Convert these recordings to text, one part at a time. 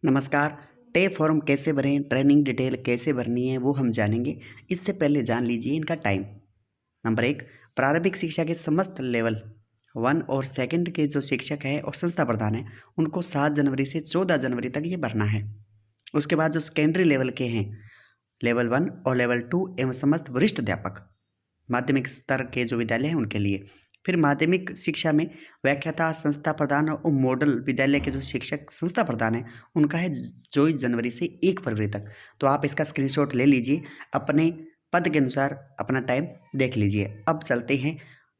नमस्कार। Tape form कैसे भरें, ट्रेनिंग डिटेल कैसे भरनी है वो हम जानेंगे। इससे पहले जान लीजिए इनका टाइम। नंबर 1, प्रारंभिक शिक्षा के समस्त लेवल 1 और सेकंड के जो शिक्षक हैं और संस्था प्रधान हैं उनको 7 जनवरी से 14 जनवरी तक ये भरना है। उसके बाद जो सेकेंडरी लेवल के हैं, लेवल 1 और लेवल 2 एवं समस्त वरिष्ठ अध्यापक माध्यमिक स्तर के जो विद्यालय हैं उनके लिए। फिर माध्यमिक शिक्षा में व्याख्याता, संस्था प्रधान और मॉडल विद्यालय के जो शिक्षक संस्था प्रधान हैं उनका है 24 जनवरी से 1 फरवरी तक। तो आप इसका स्क्रीनशॉट ले लीजिए, अपने पद के अनुसार अपना टाइम देख लीजिए। अब चलते हैं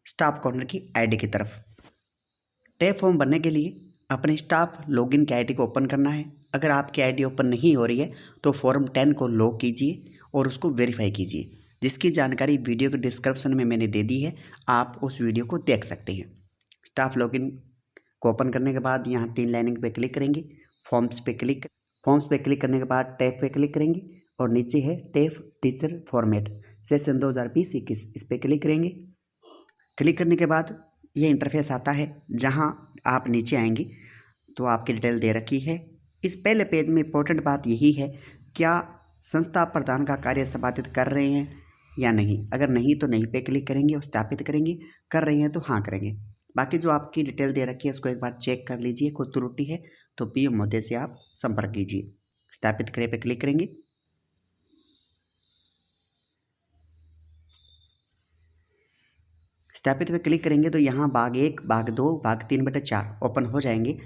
स्टाफ कॉर्नर की आईडी की तरफ। टैब फॉर्म भरने के लिए अपने स्टाफ लॉगिन की आईडी को ओपन करना है। अगर आपकी आईडी ओपन नहीं हो रही है तो फॉर्म 10 को लॉक कीजिए और उसको वेरीफाई कीजिए, जिसकी जानकारी वीडियो के डिस्क्रिप्शन में मैंने दे दी है, आप उस वीडियो को देख सकते हैं। स्टाफ लॉगिन को ओपन करने के बाद यहाँ 3 लाइनिंग पे क्लिक करेंगे, फॉर्म्स पे क्लिक करने के बाद टैब पे क्लिक करेंगे और नीचे है टैब टीचर फॉर्मेट सेशन 2020-21, इस पर क्लिक करेंगे। क्लिक करने के बाद ये इंटरफेस आता है, जहाँ आप नीचे आएंगे तो आपकी डिटेल दे रखी है। इस पहले पेज में इंपॉर्टेंट बात यही है, क्या संस्था प्रधान का कार्य संपादित कर रहे हैं या नहीं। अगर नहीं तो नहीं पे क्लिक करेंगे और सत्यापित करेंगे, कर रहे हैं तो हाँ करेंगे। बाकी जो आपकी डिटेल दे रखी है उसको एक बार चेक कर लीजिए, कोई त्रुटि है तो पीएम महोदय से आप संपर्क कीजिए। सत्यापित करें पे क्लिक करेंगे। सत्यापित पे क्लिक करेंगे तो यहाँ भाग 1, भाग 2, भाग 3/4 ओपन हो जाएंगे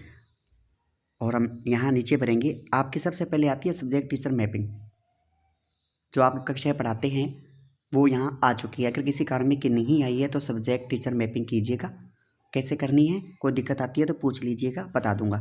और हम यहाँ नीचे भरेंगे। आपकी सबसे पहले आती है सब्जेक्ट टीचर मैपिंग, जो आप कक्षाएँ पढ़ाते हैं वो यहाँ आ चुकी है। अगर किसी कारण में कि नहीं आई है तो सब्जेक्ट टीचर मैपिंग कीजिएगा। कैसे करनी है, कोई दिक्कत आती है तो पूछ लीजिएगा, बता दूंगा।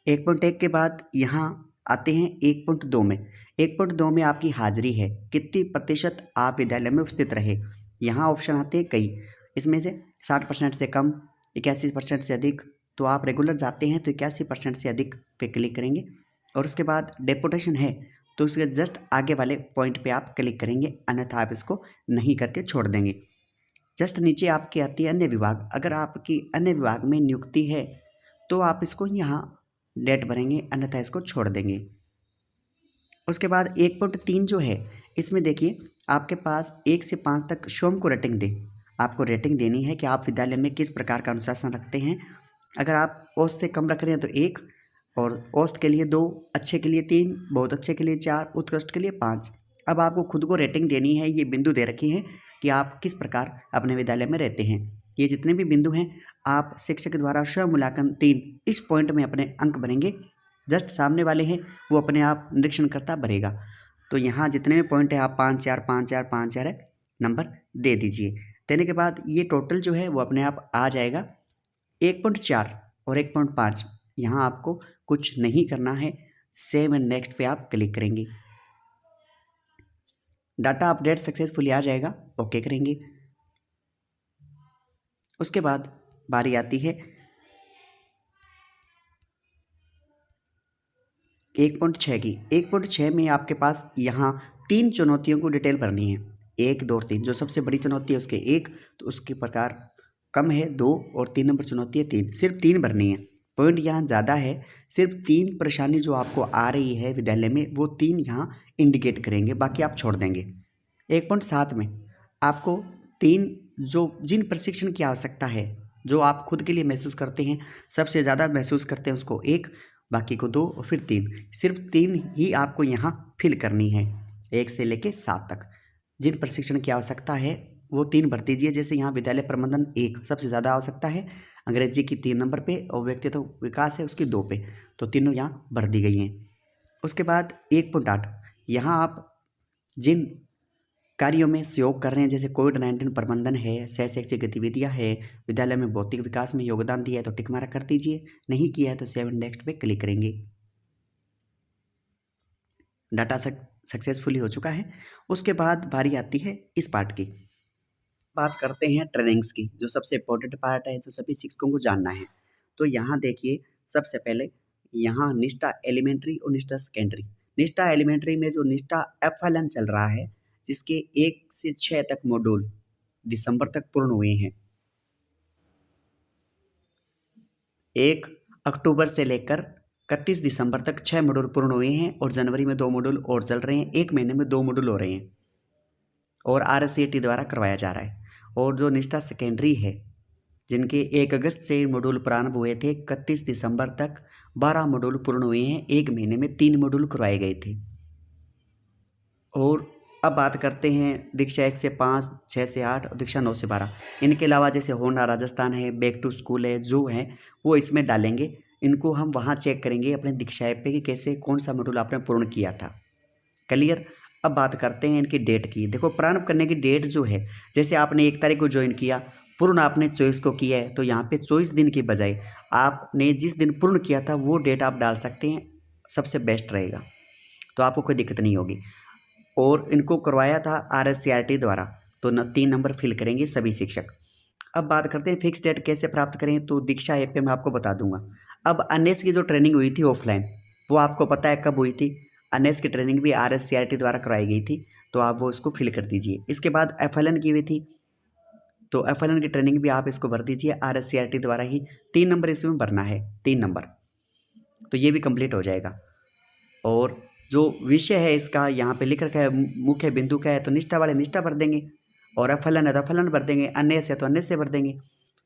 1.1 के बाद यहाँ आते हैं 1.2 में। 1.2 में आपकी हाजिरी है, कितनी प्रतिशत आप विद्यालय में उपस्थित रहे। यहाँ ऑप्शन आते हैं कई, इसमें से 60% से कम, 81% से अधिक। तो आप रेगुलर जाते हैं तो 81% से अधिक पे क्लिक करेंगे और उसके बाद डेपुटेशन है तो उसके जस्ट आगे वाले पॉइंट पे आप क्लिक करेंगे, अन्यथा आप इसको नहीं करके छोड़ देंगे। जस्ट नीचे आपकी आती है अन्य विभाग। अगर आपकी अन्य विभाग में नियुक्ति है तो आप इसको यहाँ डेट भरेंगे, अन्यथा इसको छोड़ देंगे। उसके बाद 1.3 जो है, इसमें देखिए आपके पास 1 से 5 तक स्वयं को रेटिंग दें। आपको रेटिंग देनी है कि आप विद्यालय में किस प्रकार का अनुशासन रखते हैं। अगर आप औसत से कम रख रहे हैं तो 1, और औसत के लिए 2, अच्छे के लिए 3, बहुत अच्छे के लिए 4, उत्कृष्ट के लिए 5। अब आपको खुद को रेटिंग देनी है, ये बिंदु दे रखी हैं कि आप किस प्रकार अपने विद्यालय में रहते हैं। ये जितने भी बिंदु हैं आप शिक्षक द्वारा स्वयं मूल्यांकन 3 इस पॉइंट में अपने अंक भरेंगे। जस्ट सामने वाले हैं वो अपने आप निरीक्षण करता भरेगा। तो यहाँ जितने भी पॉइंट है आप 5 4 5 4 5 4 है नंबर दे दीजिए। देने के बाद ये टोटल जो है वो अपने आप आ जाएगा। 1.4 और 1.5 यहाँ आपको कुछ नहीं करना है, सेव एंड नेक्स्ट पे आप क्लिक करेंगे। डाटा अपडेट सक्सेसफुली आ जाएगा, ओके करेंगे। उसके बाद बारी आती है 1.6 की। 1.6 में आपके पास यहाँ 3 चुनौतियों को डिटेल भरनी है, 1, 2 और 3। जो सबसे बड़ी चुनौती है उसके 1, तो उसके प्रकार कम है 2 और 3 नंबर चुनौती है 3। सिर्फ 3 भरनी है, पॉइंट यहाँ ज़्यादा है। सिर्फ 3 परेशानी जो आपको आ रही है विद्यालय में वो 3 यहाँ इंडिकेट करेंगे, बाकी आप छोड़ देंगे। 1.7 में आपको 3 जो जिन प्रशिक्षण की आवश्यकता है, जो आप खुद के लिए महसूस करते हैं, सबसे ज़्यादा महसूस करते हैं उसको 1, बाकी को 2 और फिर 3। सिर्फ 3 ही आपको यहाँ फिल करनी है, 1 से लेके 7 तक। जिन प्रशिक्षण की आवश्यकता है वो 3 भर दीजिए। जैसे यहाँ विद्यालय प्रबंधन 1 सबसे ज़्यादा आवश्यकता है, अंग्रेजी की 3 नंबर पे और व्यक्तित्व विकास है उसकी 2 पे, तो तीनों यहाँ भर दी गई हैं। उसके बाद 1.8 यहाँ आप जिन कार्यों में सहयोग कर रहे हैं, जैसे कोविड-19 प्रबंधन है, सह शैक्षिक गतिविधियाँ है, विद्यालय में भौतिक विकास में योगदान दिया है तो टिक मार्क कर दीजिए, नहीं किया है तो सेव एंड नेक्स्ट पे क्लिक करेंगे। डाटा सक्सेसफुली हो चुका है। उसके बाद बारी आती है इस पार्ट की। बात करते हैं ट्रेनिंग्स की, जो सबसे इम्पोर्टेंट पार्ट है, जो सभी शिक्षकों को जानना है। तो यहाँ देखिए सबसे पहले यहाँ निष्ठा एलिमेंट्री और निष्ठा सेकेंडरी। निष्ठा एलिमेंट्री में जो निष्ठा FLN चल रहा है, जिसके 1 से 6 तक मॉड्यूल दिसंबर तक पूर्ण हुए हैं। 1 अक्टूबर से लेकर 31 दिसंबर तक 6 मॉड्यूल पूर्ण हुए हैं और जनवरी में 2 मॉड्यूल और चल रहे हैं, 1 महीने में 2 मॉड्यूल हो रहे हैं और RSCET द्वारा करवाया जा रहा है। और जो निष्ठा सेकेंडरी है, जिनके 1 अगस्त से मॉड्यूल प्रारंभ हुए थे, 31 दिसंबर तक 12 मॉड्यूल पूर्ण हुए हैं, 1 महीने में 3 मॉड्यूल करवाए गए थे। और अब बात करते हैं दीक्षा 1 से 5, 6 से 8 और दीक्षा 9 से 12। इनके अलावा जैसे होना राजस्थान है, बैक टू स्कूल है, जो है वो इसमें डालेंगे। इनको हम वहाँ चेक करेंगे अपने दीक्षा ऐप पे कि कैसे कौन सा मॉड्यूल आपने पूर्ण किया था। क्लियर। अब बात करते हैं इनकी डेट की। देखो प्रारंभ करने की डेट जो है, जैसे आपने 1 तारीख को ज्वाइन किया, पूर्ण आपने 24 को किया है, तो यहाँ पे 24 दिन की बजाय आपने जिस दिन पूर्ण किया था वो डेट आप डाल सकते हैं, सबसे बेस्ट रहेगा, तो आपको कोई दिक्कत नहीं होगी। और इनको करवाया था RSCET द्वारा, तो 3 नंबर फिल करेंगे सभी शिक्षक। अब बात करते हैं फिक्स डेट कैसे प्राप्त करें, तो दीक्षा ऐप पे मैं आपको बता दूंगा। अब अनएस की जो ट्रेनिंग हुई थी ऑफलाइन, वो आपको पता है कब हुई थी। अनएस की ट्रेनिंग भी RSCET द्वारा करवाई गई थी, तो आप वो इसको फिल कर दीजिए। इसके बाद FLN की हुई थी, तो FLN की ट्रेनिंग भी आप इसको भर दीजिए RSCET द्वारा ही। 3 नंबर इसमें भरना है, 3 नंबर, तो ये भी कंप्लीट हो जाएगा। और जो विषय है इसका यहाँ पे लिख रखा है, मुख्य बिंदु क्या है, तो निष्ठा वाले निष्ठा भर देंगे, और FLN है तो FLN भर देंगे, अन्य है तो अन्य से भर देंगे,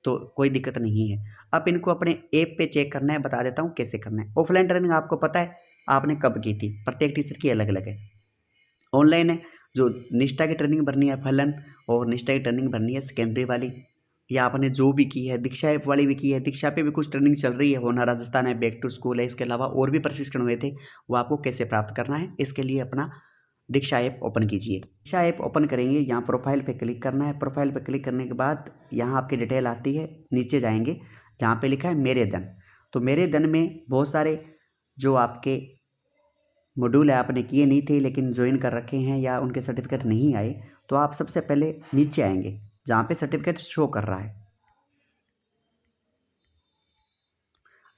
तो कोई दिक्कत नहीं है। अब इनको अपने ऐप पे चेक करना है, बता देता हूँ कैसे करना है। ऑफलाइन ट्रेनिंग आपको पता है आपने कब की थी, प्रत्येक टीचर की अलग अलग है। ऑनलाइन है, जो निष्ठा की ट्रेनिंग भरनी है FLN, और निष्ठा की ट्रेनिंग भरनी है सेकेंडरी वाली, या आपने जो भी की है, दीक्षा ऐप वाली भी की है, दीक्षा पे भी कुछ ट्रेनिंग चल रही है, होना राजस्थान है, बैक टू स्कूल है, इसके अलावा और भी प्रशिक्षण हुए थे, वो आपको कैसे प्राप्त करना है, इसके लिए अपना दीक्षा ऐप ओपन कीजिए। दीक्षा ऐप ओपन करेंगे, यहाँ प्रोफाइल पे क्लिक करना है। प्रोफाइल पे क्लिक करने के बाद यहाँ आपकी डिटेल आती है, नीचे जाएंगे जहाँ पे लिखा है मेरे धन, तो मेरे धन में बहुत सारे जो आपके मॉड्यूल है आपने किए नहीं थे लेकिन ज्वाइन कर रखे हैं या उनके सर्टिफिकेट नहीं आए, तो आप सबसे पहले नीचे आएंगे जहाँ पे सर्टिफिकेट शो कर रहा है।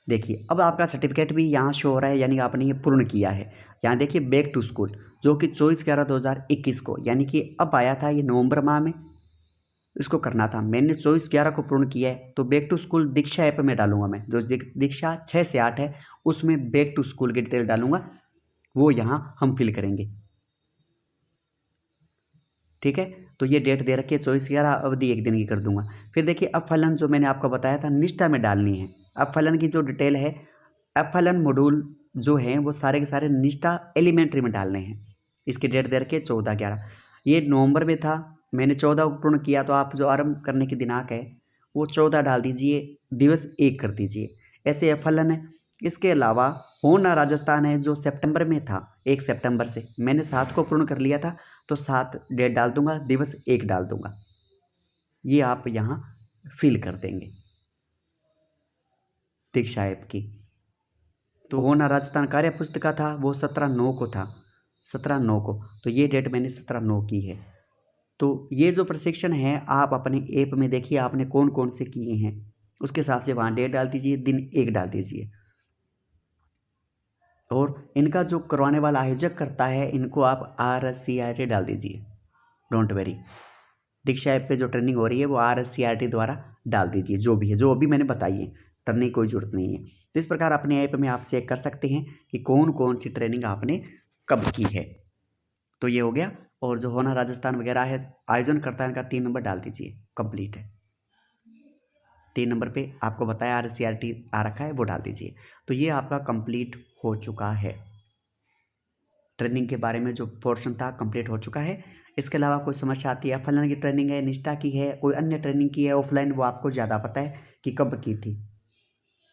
देखिए अब आपका सर्टिफिकेट भी यहाँ शो हो रहा है, यानी कि आपने ये पूर्ण किया है। यहाँ देखिए बैक टू स्कूल, जो कि 24/11/2021 को, यानी कि अब आया था ये नवंबर माह में, इसको करना था। मैंने 24/11 को पूर्ण किया है, तो back to school Diksha app में डालूंगा मैं, जो दीक्षा 6 से 8 है उसमें बैक टू स्कूल की डिटेल डालूंगा, वो यहाँ हम फिल करेंगे। ठीक है, तो ये डेट दे रखी है 24/11, अवधि 1 दिन की कर दूंगा। फिर देखिए FLN जो मैंने आपको बताया था निष्ठा में डालनी है। FLN की जो डिटेल है, FLN मॉड्यूल जो हैं वो सारे के सारे निष्ठा एलिमेंट्री में डालने हैं। इसकी डेट दे रखी है 14/11, ये नवंबर में था, मैंने 14 को पूर्ण किया, तो आप जो आरंभ करने की दिनांक है वो 14 डाल दीजिए, दिवस 1 कर दीजिए, ऐसे FLN है। इसके अलावा होना राजस्थान है जो सितंबर में था, 1 सितंबर से, मैंने 7 को पूर्ण कर लिया था, तो 7 डेट डाल दूंगा, दिवस 1 डाल दूंगा, ये आप यहाँ फिल कर देंगे दीक्षा ऐप की। तो होना राजस्थान कार्य पुस्तिका था वो 17/9 को था, 17/9 को, तो ये डेट मैंने 17/9 की है। तो ये जो प्रशिक्षण है आप अपने ऐप में देखिए आपने कौन कौन से किए हैं, उसके हिसाब से वहाँ डेट डाल दीजिए, दिन 1 डाल दीजिए। और इनका जो करवाने वाला आयोजक करता है, इनको आप RSCET डाल दीजिए, डोंट वेरी। दीक्षा ऐप पे जो ट्रेनिंग हो रही है वो RSCET द्वारा डाल दीजिए, जो भी है, जो अभी मैंने बताई है, करने की कोई ज़रूरत नहीं है। तो इस प्रकार अपने ऐप में आप चेक कर सकते हैं कि कौन कौन सी ट्रेनिंग आपने कब की है। तो ये हो गया। और जो होना राजस्थान वगैरह है आयोजन करता है, इनका 3 नंबर डाल दीजिए, कंप्लीट है। 3 नंबर पे आपको बताया RSCET आ रखा है, वो डाल दीजिए। तो ये आपका कंप्लीट हो चुका है, ट्रेनिंग के बारे में जो पोर्शन था कंप्लीट हो चुका है। इसके अलावा कोई समस्या आती है, FLN की ट्रेनिंग है, निष्ठा की है, कोई अन्य ट्रेनिंग की है ऑफलाइन, वो आपको ज़्यादा पता है कि कब की थी।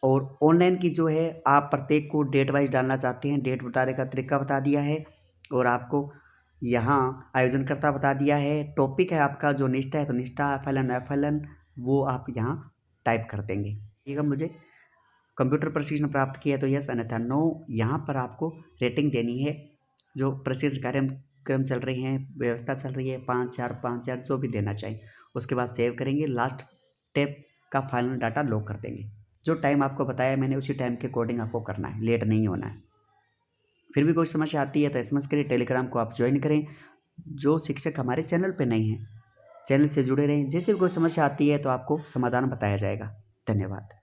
और ऑनलाइन की जो है आप प्रत्येक को डेट वाइज डालना चाहते हैं, डेट बताने का तरीका बता दिया है, और आपको यहाँ आयोजनकर्ता बता दिया है। टॉपिक है आपका जो निष्ठा है, तो निष्ठा FLN वो आप यहाँ टाइप कर देंगे। ठीक है, मुझे कंप्यूटर प्रशिक्षण प्राप्त किया तो यस, अन्यथा नो। यहाँ पर आपको रेटिंग देनी है, जो प्रशिक्षण कार्यक्रम चल रही हैं, व्यवस्था चल रही है, 5/4 जो भी देना चाहिए। उसके बाद सेव करेंगे, लास्ट टेप का फाइनल डाटा लॉक कर देंगे। जो टाइम आपको बताया मैंने उसी टाइम के अकॉर्डिंग आपको करना है, लेट नहीं होना है। फिर भी कोई समस्या आती है तो SMS करें, टेलीग्राम को आप ज्वाइन करें। जो शिक्षक हमारे चैनल पे नहीं हैं, चैनल से जुड़े रहें, जैसे भी कोई समस्या आती है तो आपको समाधान बताया जाएगा। धन्यवाद।